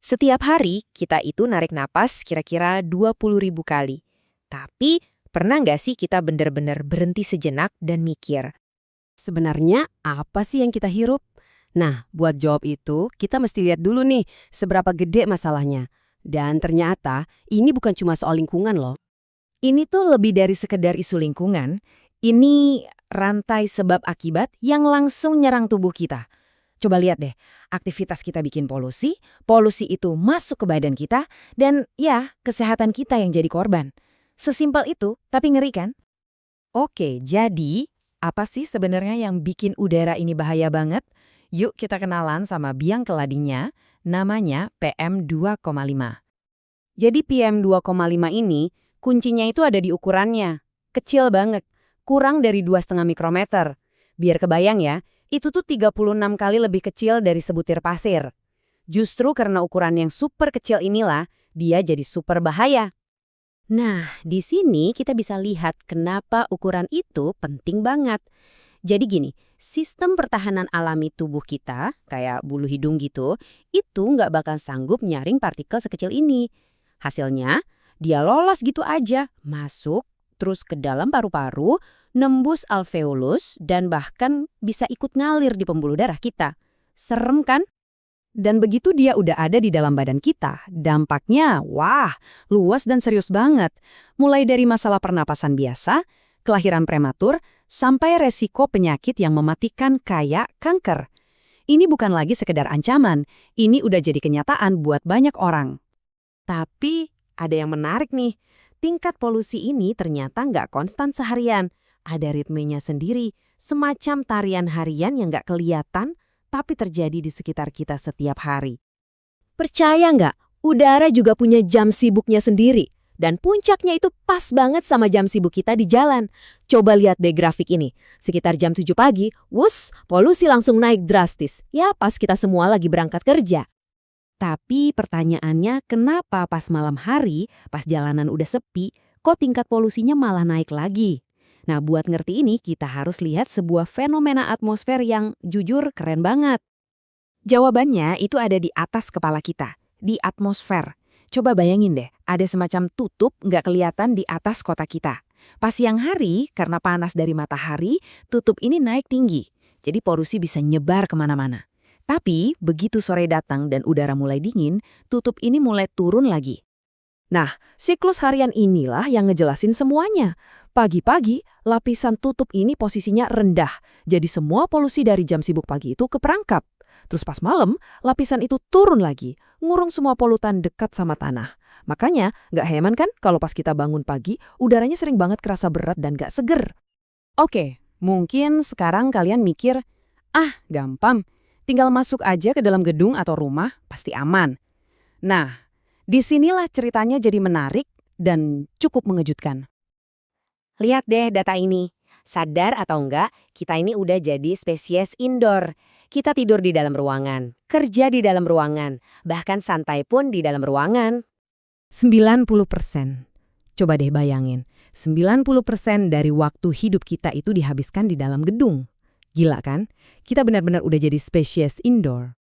Setiap hari kita itu narik napas kira-kira 20.000 kali. Tapi pernah nggak sih kita benar-benar berhenti sejenak dan mikir? Sebenarnya apa sih yang kita hirup? Nah, buat jawab itu, kita mesti lihat dulu nih seberapa gede masalahnya. Dan ternyata ini bukan cuma soal lingkungan loh. Ini tuh lebih dari sekedar isu lingkungan. Ini rantai sebab akibat yang langsung nyerang tubuh kita. Coba lihat deh, aktivitas kita bikin polusi, polusi itu masuk ke badan kita, dan ya, kesehatan kita yang jadi korban. Sesimpel itu, tapi ngeri kan? Oke, jadi apa sih sebenarnya yang bikin udara ini bahaya banget? Yuk kita kenalan sama biang keladinya, namanya PM2,5. Jadi PM2,5 ini, kuncinya itu ada di ukurannya. Kecil banget, kurang dari 2,5 mikrometer. Biar kebayang ya, itu tuh 36 kali lebih kecil dari sebutir pasir. Justru karena ukuran yang super kecil inilah, dia jadi super bahaya. Nah, di sini kita bisa lihat kenapa ukuran itu penting banget. Jadi gini, sistem pertahanan alami tubuh kita, kayak bulu hidung gitu, itu nggak bakal sanggup nyaring partikel sekecil ini. Hasilnya, dia lolos gitu aja, masuk, terus ke dalam paru-paru, nembus alveolus, dan bahkan bisa ikut ngalir di pembuluh darah kita. Serem kan? Dan begitu dia udah ada di dalam badan kita, dampaknya, wah, luas dan serius banget. Mulai dari masalah pernapasan biasa, kelahiran prematur, sampai resiko penyakit yang mematikan kayak kanker. Ini bukan lagi sekedar ancaman, ini udah jadi kenyataan buat banyak orang. Tapi ada yang menarik nih, tingkat polusi ini ternyata nggak konstan seharian. Ada ritmenya sendiri, semacam tarian harian yang nggak kelihatan, tapi terjadi di sekitar kita setiap hari. Percaya nggak? Udara juga punya jam sibuknya sendiri. Dan puncaknya itu pas banget sama jam sibuk kita di jalan. Coba lihat deh grafik ini. Sekitar jam 7 pagi, wus, polusi langsung naik drastis. Ya pas kita semua lagi berangkat kerja. Tapi pertanyaannya, kenapa pas malam hari, pas jalanan udah sepi, kok tingkat polusinya malah naik lagi? Nah, buat ngerti ini, kita harus lihat sebuah fenomena atmosfer yang jujur keren banget. Jawabannya itu ada di atas kepala kita, di atmosfer. Coba bayangin deh, ada semacam tutup nggak kelihatan di atas kota kita. Pas siang hari, karena panas dari matahari, tutup ini naik tinggi. Jadi polusi bisa nyebar kemana-mana. Tapi, begitu sore datang dan udara mulai dingin, tutup ini mulai turun lagi. Nah, siklus harian inilah yang ngejelasin semuanya. Pagi-pagi, lapisan tutup ini posisinya rendah. Jadi semua polusi dari jam sibuk pagi itu keperangkap. Terus pas malam, lapisan itu turun lagi, ngurung semua polutan dekat sama tanah. Makanya, nggak heran kan kalau pas kita bangun pagi, udaranya sering banget kerasa berat dan nggak seger. Oke, mungkin sekarang kalian mikir, gampang, tinggal masuk aja ke dalam gedung atau rumah, pasti aman. Nah, disinilah ceritanya jadi menarik dan cukup mengejutkan. Lihat deh data ini. Sadar atau enggak, kita ini udah jadi spesies indoor. Kita tidur di dalam ruangan, kerja di dalam ruangan, bahkan santai pun di dalam ruangan. 90%. Coba deh bayangin, 90% dari waktu hidup kita itu dihabiskan di dalam gedung. Gila kan? Kita benar-benar udah jadi spesies indoor.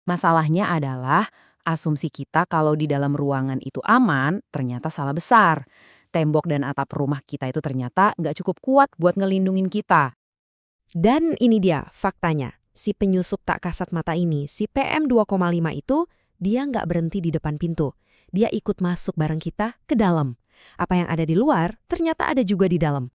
Masalahnya adalah asumsi kita kalau di dalam ruangan itu aman ternyata salah besar. Tembok dan atap rumah kita itu ternyata nggak cukup kuat buat ngelindungin kita. Dan ini dia faktanya. Si penyusup tak kasat mata ini, si PM2,5 itu, dia nggak berhenti di depan pintu. Dia ikut masuk bareng kita ke dalam. Apa yang ada di luar, ternyata ada juga di dalam.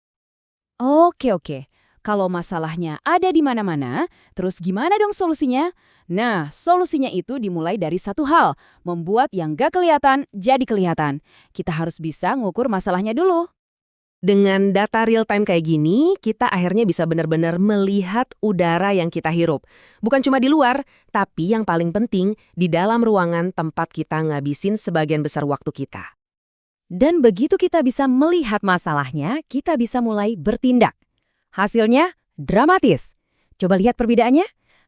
Oke. Kalau masalahnya ada di mana-mana, terus gimana dong solusinya? Nah, solusinya itu dimulai dari satu hal, membuat yang gak kelihatan jadi kelihatan. Kita harus bisa ngukur masalahnya dulu. Dengan data real time kayak gini, kita akhirnya bisa benar-benar melihat udara yang kita hirup. Bukan cuma di luar, tapi yang paling penting, di dalam ruangan tempat kita ngabisin sebagian besar waktu kita. Dan begitu kita bisa melihat masalahnya, kita bisa mulai bertindak. Hasilnya dramatis. Coba lihat perbedaannya.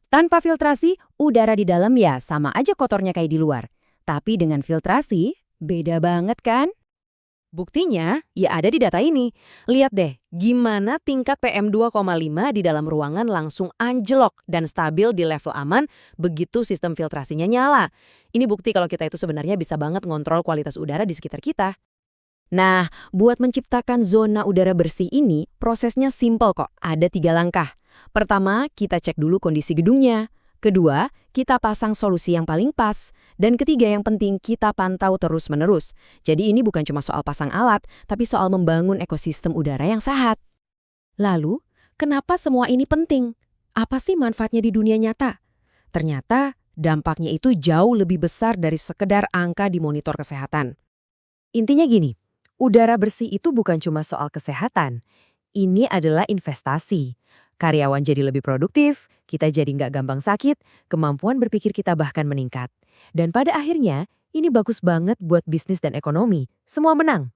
Tanpa filtrasi, udara di dalam ya sama aja kotornya kayak di luar. Tapi dengan filtrasi, beda banget kan? Buktinya, ya ada di data ini. Lihat deh, gimana tingkat PM2,5 di dalam ruangan langsung anjlok dan stabil di level aman begitu sistem filtrasinya nyala. Ini bukti kalau kita itu sebenarnya bisa banget ngontrol kualitas udara di sekitar kita. Nah, buat menciptakan zona udara bersih ini, prosesnya simpel kok, ada 3 langkah. Pertama, kita cek dulu kondisi gedungnya. Kedua, kita pasang solusi yang paling pas. Dan ketiga yang penting, kita pantau terus-menerus. Jadi ini bukan cuma soal pasang alat, tapi soal membangun ekosistem udara yang sehat. Lalu, kenapa semua ini penting? Apa sih manfaatnya di dunia nyata? Ternyata, dampaknya itu jauh lebih besar dari sekedar angka di monitor kesehatan. Intinya gini, udara bersih itu bukan cuma soal kesehatan. Ini adalah investasi. Karyawan jadi lebih produktif, kita jadi nggak gampang sakit, kemampuan berpikir kita bahkan meningkat. Dan pada akhirnya, ini bagus banget buat bisnis dan ekonomi. Semua menang.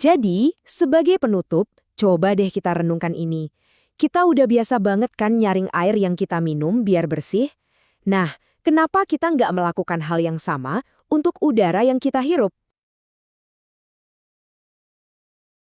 Jadi, sebagai penutup, coba deh kita renungkan ini. Kita udah biasa banget kan nyaring air yang kita minum biar bersih? Nah, kenapa kita nggak melakukan hal yang sama untuk udara yang kita hirup?